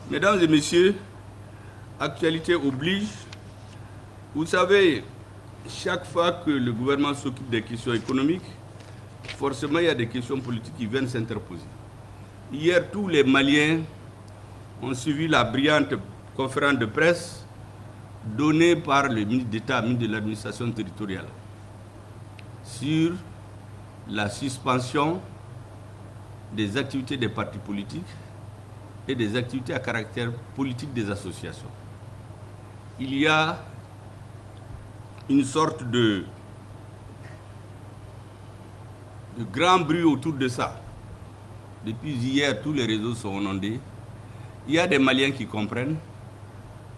Mesdames et messieurs, actualité oblige. Vous savez, chaque fois que le gouvernement s'occupe des questions économiques, forcément il y a des questions politiques qui viennent s'interposer. Hier, tous les Maliens ont suivi la brillante conférence de presse donnée par le ministre d'État, ministre de l'administration territoriale, sur la suspension des activités des partis politiques et des activités à caractère politique des associations. Il y a une sorte de grand bruit autour de ça. Depuis hier, tous les réseaux sont inondés. Il y a des Maliens qui comprennent,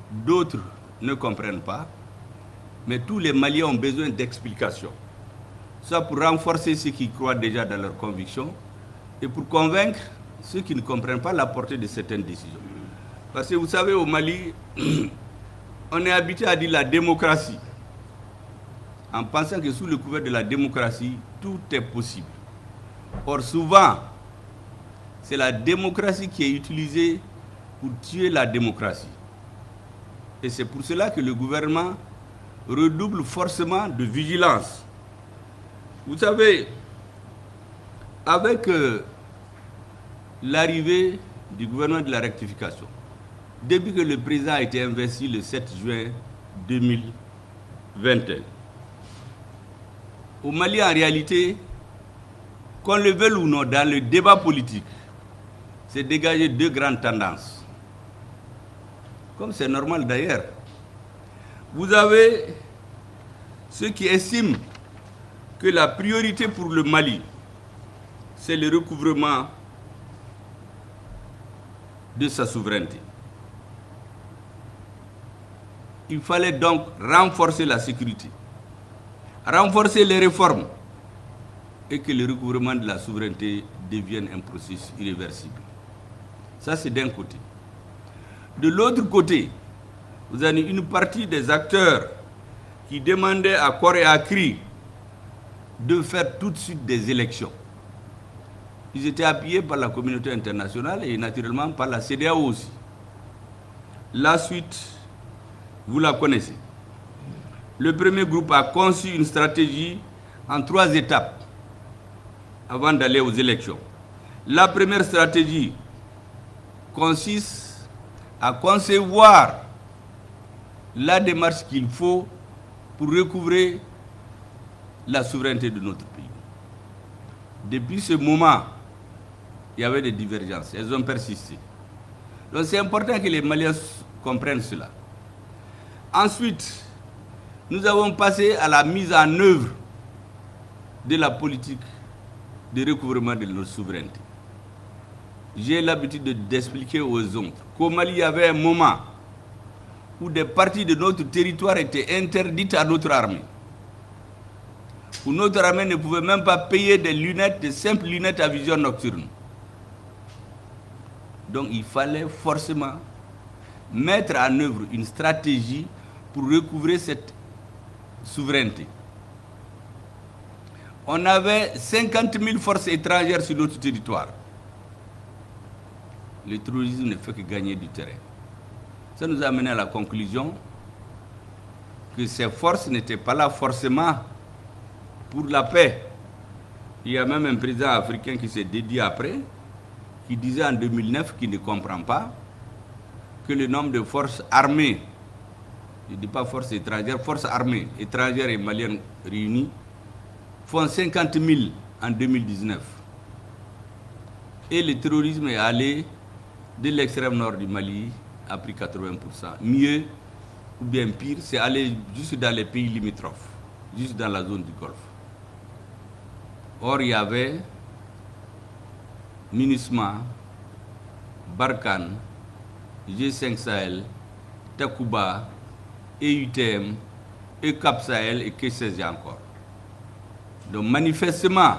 d'autres ne comprennent pas, mais tous les Maliens ont besoin d'explications. Ça pour renforcer ceux qui croient déjà dans leurs convictions et pour convaincre ceux qui ne comprennent pas la portée de certaines décisions. Parce que vous savez, au Mali, on est habitué à dire la démocratie, en pensant que sous le couvert de la démocratie, tout est possible. Or, souvent, c'est la démocratie qui est utilisée pour tuer la démocratie. Et c'est pour cela que le gouvernement redouble forcément de vigilance. Vous savez, avec l'arrivée du gouvernement de la rectification, depuis que le président a été investi le 7 juin 2021, au Mali, en réalité, qu'on le veuille ou non, dans le débat politique, c'est dégager deux grandes tendances. Comme c'est normal d'ailleurs. Vous avez ceux qui estiment que la priorité pour le Mali, c'est le recouvrement de sa souveraineté. Il fallait donc renforcer la sécurité, renforcer les réformes et que le recouvrement de la souveraineté devienne un processus irréversible. Ça, c'est d'un côté. De l'autre côté, vous avez une partie des acteurs qui demandaient à corps et à cri de faire tout de suite des élections. Ils étaient appuyés par la communauté internationale et naturellement par la CEDEAO aussi. La suite, vous la connaissez. Le premier groupe a conçu une stratégie en 3 étapes avant d'aller aux élections. La première stratégie consiste à concevoir la démarche qu'il faut pour recouvrer la souveraineté de notre pays. Depuis ce moment, il y avait des divergences, elles ont persisté. Donc c'est important que les Maliens comprennent cela. Ensuite, nous avons passé à la mise en œuvre de la politique de recouvrement de notre souveraineté. J'ai l'habitude d'expliquer aux autres qu'au Mali, il y avait un moment où des parties de notre territoire étaient interdites à notre armée. Où notre armée ne pouvait même pas payer des lunettes, de simples lunettes à vision nocturne. Donc il fallait forcément mettre en œuvre une stratégie pour recouvrer cette souveraineté. On avait 50 000 forces étrangères sur notre territoire. Le terrorisme ne fait que gagner du terrain. Ça nous a amené à la conclusion que ces forces n'étaient pas là forcément pour la paix. Il y a même un président africain qui s'est dédié après, qui disait en 2009 qu'il ne comprend pas que le nombre de forces armées, je ne dis pas forces étrangères, forces armées étrangères et maliennes réunies, font 50 000 en 2019. Et le terrorisme est allé de l'extrême nord du Mali, a pris 80%. Mieux ou bien pire, c'est aller juste dans les pays limitrophes, juste dans la zone du Golfe. Or, il y avait MINUSMA, Barkhane, G5 Sahel, Takuba, EUTM, et Cap Sahel et que sais-je encore. Donc manifestement,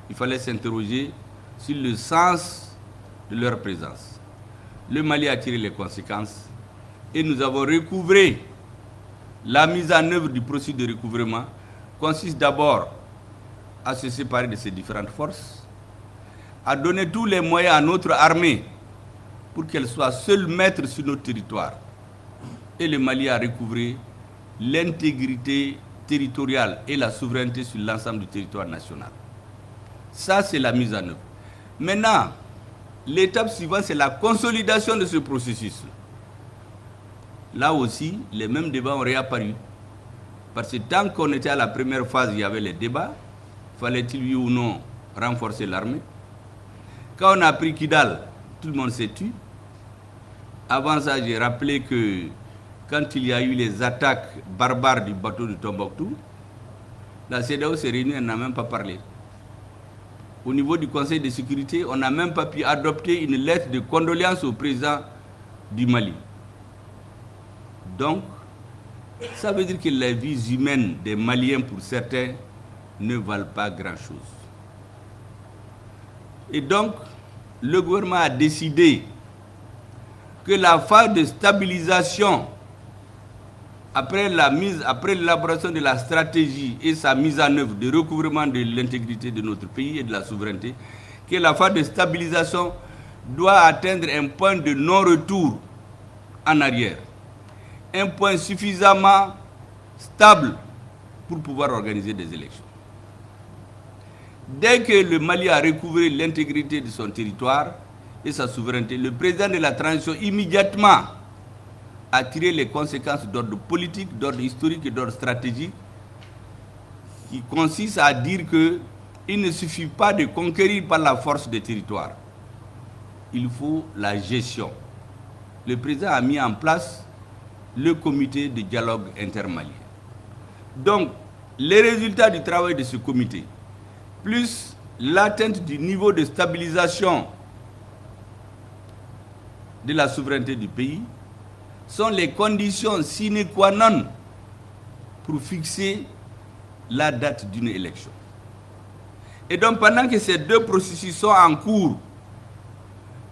il fallait s'interroger sur le sens de leur présence. Le Mali a tiré les conséquences et nous avons recouvré. La mise en œuvre du processus de recouvrement consiste d'abord à se séparer de ces différentes forces, à donner tous les moyens à notre armée pour qu'elle soit seule maître sur notre territoire. Et le Mali a recouvré l'intégrité territoriale et la souveraineté sur l'ensemble du territoire national. Ça, c'est la mise en œuvre. Maintenant, l'étape suivante, c'est la consolidation de ce processus. Là aussi, les mêmes débats ont réapparu. Parce que tant qu'on était à la première phase, il y avait les débats. Fallait-il, oui ou non, renforcer l'armée? Quand on a pris Kidal, tout le monde s'est tué. Avant ça, j'ai rappelé que quand il y a eu les attaques barbares du bateau de Tombouctou, la CEDEAO s'est réunie, elle n'a même pas parlé. Au niveau du Conseil de sécurité, on n'a même pas pu adopter une lettre de condoléances au président du Mali. Donc, ça veut dire que les vies humaines des Maliens, pour certains, ne valent pas grand-chose. Et donc, le gouvernement a décidé que la phase de stabilisation, après l'élaboration de la stratégie et sa mise en œuvre de recouvrement de l'intégrité de notre pays et de la souveraineté, que la phase de stabilisation doit atteindre un point de non-retour en arrière. Un point suffisamment stable pour pouvoir organiser des élections. Dès que le Mali a recouvré l'intégrité de son territoire et sa souveraineté, le président de la transition immédiatement a tiré les conséquences d'ordre politique, d'ordre historique et d'ordre stratégique, qui consiste à dire qu'il ne suffit pas de conquérir par la force des territoires. Il faut la gestion. Le président a mis en place le comité de dialogue intermalien. Donc, les résultats du travail de ce comité, plus l'atteinte du niveau de stabilisation de la souveraineté du pays, sont les conditions sine qua non pour fixer la date d'une élection. Et donc, pendant que ces deux processus sont en cours,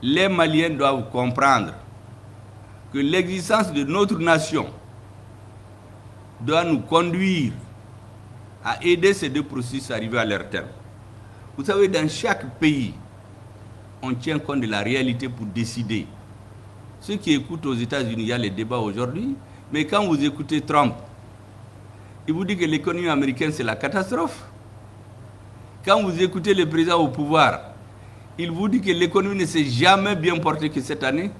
les Maliens doivent comprendre que l'existence de notre nation doit nous conduire à aider ces deux processus à arriver à leur terme. Vous savez, dans chaque pays, on tient compte de la réalité pour décider. Ceux qui écoutent aux États-Unis, il y a les débats aujourd'hui, mais quand vous écoutez Trump, il vous dit que l'économie américaine, c'est la catastrophe. Quand vous écoutez le président au pouvoir, il vous dit que l'économie ne s'est jamais bien portée que cette année.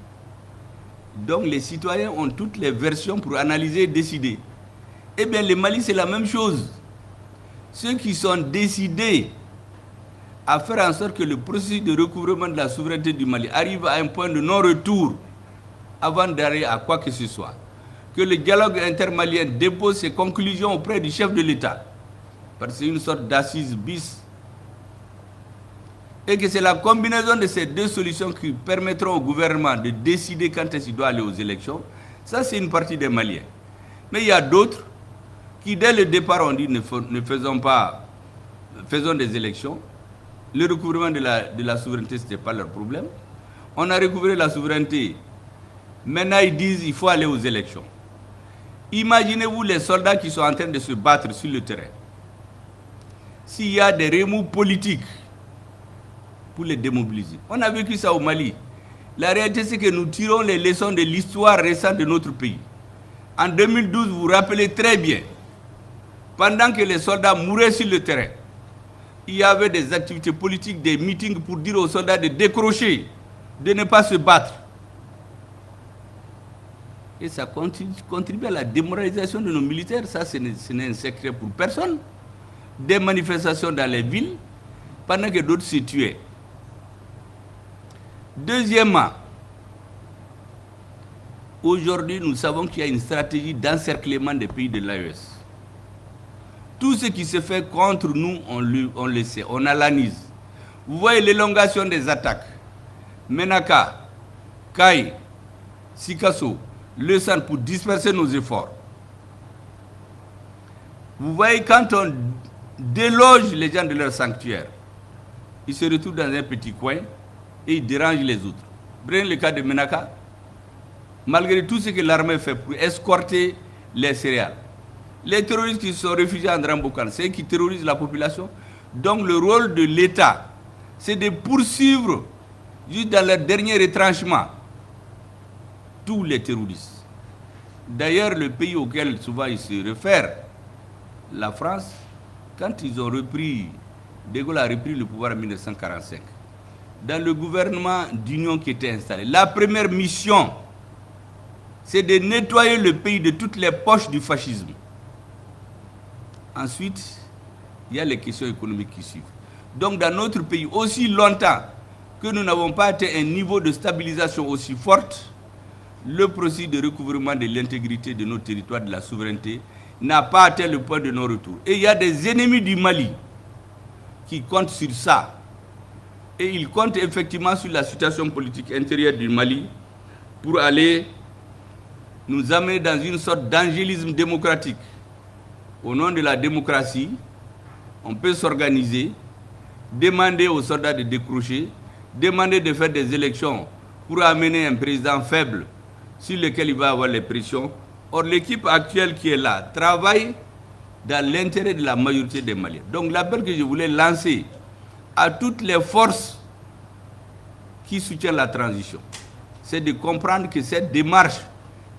Donc les citoyens ont toutes les versions pour analyser et décider. Eh bien, le Mali, c'est la même chose. Ceux qui sont décidés à faire en sorte que le processus de recouvrement de la souveraineté du Mali arrive à un point de non-retour avant d'arriver à quoi que ce soit. Que le dialogue intermalien dépose ses conclusions auprès du chef de l'État. Parce que c'est une sorte d'assise bis. Et que c'est la combinaison de ces deux solutions qui permettront au gouvernement de décider quand est-ce qu'il doit aller aux élections. Ça, c'est une partie des Maliens. Mais il y a d'autres qui, dès le départ, ont dit faisons des élections. Le recouvrement de la souveraineté, ce n'était pas leur problème. On a recouvré la souveraineté. Maintenant, ils disent qu'il faut aller aux élections. Imaginez-vous les soldats qui sont en train de se battre sur le terrain. S'il y a des remous politiques pour les démobiliser. On a vécu ça au Mali. La réalité, c'est que nous tirons les leçons de l'histoire récente de notre pays. En 2012, vous vous rappelez très bien, pendant que les soldats mouraient sur le terrain, il y avait des activités politiques, des meetings pour dire aux soldats de décrocher, de ne pas se battre. Et ça contribue à la démoralisation de nos militaires. Ça, ce n'est un secret pour personne. Des manifestations dans les villes, pendant que d'autres se tuaient. Deuxièmement, aujourd'hui, nous savons qu'il y a une stratégie d'encerclement des pays de l'AES. Tout ce qui se fait contre nous, on le sait, on analyse. Vous voyez l'élongation des attaques. Menaka, Kai, Sikasso, le centre pour disperser nos efforts. Vous voyez, quand on déloge les gens de leur sanctuaire, ils se retrouvent dans un petit coin et ils dérangent les autres. Prenez le cas de Menaka. Malgré tout ce que l'armée fait pour escorter les céréales, les terroristes qui sont réfugiés en Drambokan, c'est eux qui terrorisent la population. Donc le rôle de l'État, c'est de poursuivre juste dans leur dernier retranchement tous les terroristes. D'ailleurs, le pays auquel souvent ils se réfèrent, la France, quand ils ont repris, De Gaulle a repris le pouvoir en 1945, dans le gouvernement d'union qui était installé, la première mission, c'est de nettoyer le pays de toutes les poches du fascisme. Ensuite, il y a les questions économiques qui suivent. Donc dans notre pays, aussi longtemps que nous n'avons pas atteint un niveau de stabilisation aussi forte, le processus de recouvrement de l'intégrité de nos territoires, de la souveraineté, n'a pas atteint le point de non-retour. Et il y a des ennemis du Mali qui comptent sur ça. Et ils comptent effectivement sur la situation politique intérieure du Mali pour aller nous amener dans une sorte d'angélisme démocratique. Au nom de la démocratie, on peut s'organiser, demander aux soldats de décrocher, demander de faire des élections pour amener un président faible sur lequel il va avoir les pressions. Or, l'équipe actuelle qui est là travaille dans l'intérêt de la majorité des Maliens. Donc, l'appel que je voulais lancer à toutes les forces qui soutiennent la transition, c'est de comprendre que cette démarche,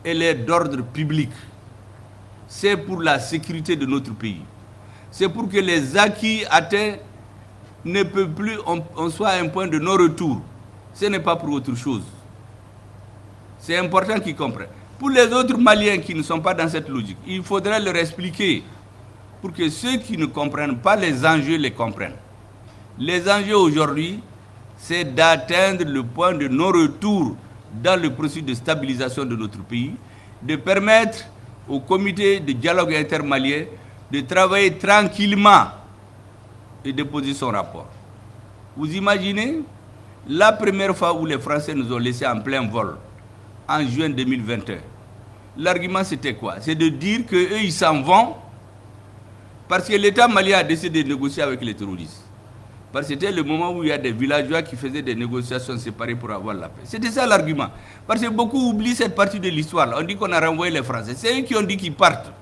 elle est d'ordre public. C'est pour la sécurité de notre pays. C'est pour que les acquis atteints ne peuvent plus, on soit à un point de non-retour. Ce n'est pas pour autre chose. C'est important qu'ils comprennent. Pour les autres Maliens qui ne sont pas dans cette logique, il faudrait leur expliquer pour que ceux qui ne comprennent pas les enjeux les comprennent. Les enjeux aujourd'hui, c'est d'atteindre le point de non-retour dans le processus de stabilisation de notre pays, de permettre au comité de dialogue intermalien de travailler tranquillement et de poser son rapport. Vous imaginez la première fois où les Français nous ont laissés en plein vol, en juin 2021. L'argument c'était quoi? C'est de dire qu'eux ils s'en vont parce que l'État malien a décidé de négocier avec les terroristes. Parce que c'était le moment où il y a des villageois qui faisaient des négociations séparées pour avoir la paix. C'était ça l'argument. Parce que beaucoup oublient cette partie de l'histoire. On dit qu'on a renvoyé les Français. C'est eux qui ont dit qu'ils partent.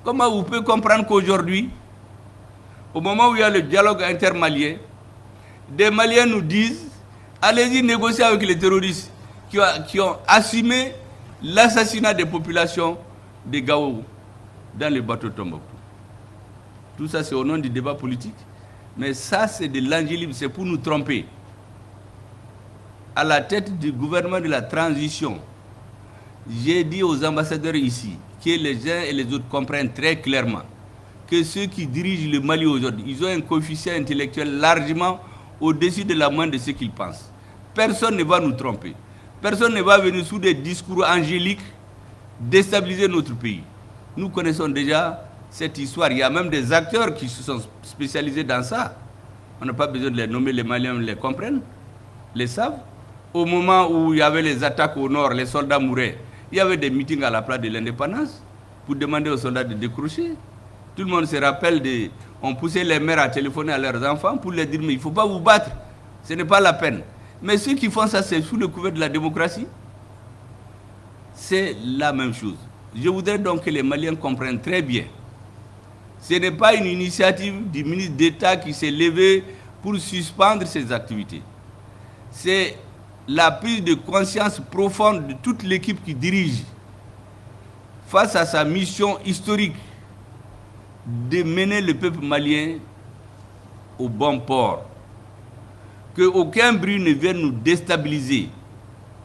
Comment vous pouvez comprendre qu'aujourd'hui, au moment où il y a le dialogue intermalien, des Maliens nous disent allez-y négocier avec les terroristes qui ont assumé l'assassinat des populations de Gao dans le bateau Tombouctou. Tout ça, c'est au nom du débat politique. Mais ça, c'est de l'angélisme, c'est pour nous tromper. À la tête du gouvernement de la transition, j'ai dit aux ambassadeurs ici que les uns et les autres comprennent très clairement que ceux qui dirigent le Mali aujourd'hui, ils ont un coefficient intellectuel largement au-dessus de la moyenne de ce qu'ils pensent. Personne ne va nous tromper. Personne ne va venir sous des discours angéliques déstabiliser notre pays. Nous connaissons déjà cette histoire. Il y a même des acteurs qui se sont spécialisés dans ça. On n'a pas besoin de les nommer, les Maliens les comprennent, les savent. Au moment où il y avait les attaques au nord, les soldats mouraient. Il y avait des meetings à la place de l'indépendance pour demander aux soldats de décrocher. Tout le monde se rappelle, on poussait les mères à téléphoner à leurs enfants pour leur dire mais il ne faut pas vous battre, ce n'est pas la peine. Mais ceux qui font ça, c'est sous le couvert de la démocratie. C'est la même chose. Je voudrais donc que les Maliens comprennent très bien. Ce n'est pas une initiative du ministre d'État qui s'est levé pour suspendre ses activités. C'est la prise de conscience profonde de toute l'équipe qui dirige face à sa mission historique de mener le peuple malien au bon port. Qu'aucun bruit ne vienne nous déstabiliser.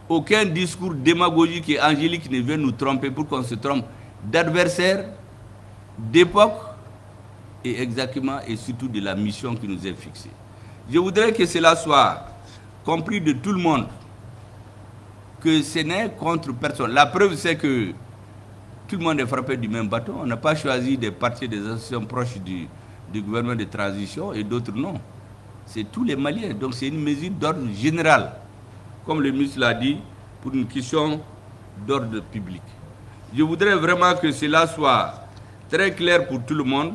Aucun discours démagogique et angélique ne vienne nous tromper pour qu'on se trompe d'adversaire, d'époque et exactement et surtout de la mission qui nous est fixée. Je voudrais que cela soit compris de tout le monde, que ce n'est contre personne. La preuve, c'est que tout le monde est frappé du même bateau. On n'a pas choisi des partis, des associations proches du gouvernement de transition et d'autres non. C'est tous les Maliens. Donc c'est une mesure d'ordre général, comme le ministre l'a dit, pour une question d'ordre public. Je voudrais vraiment que cela soit très clair pour tout le monde.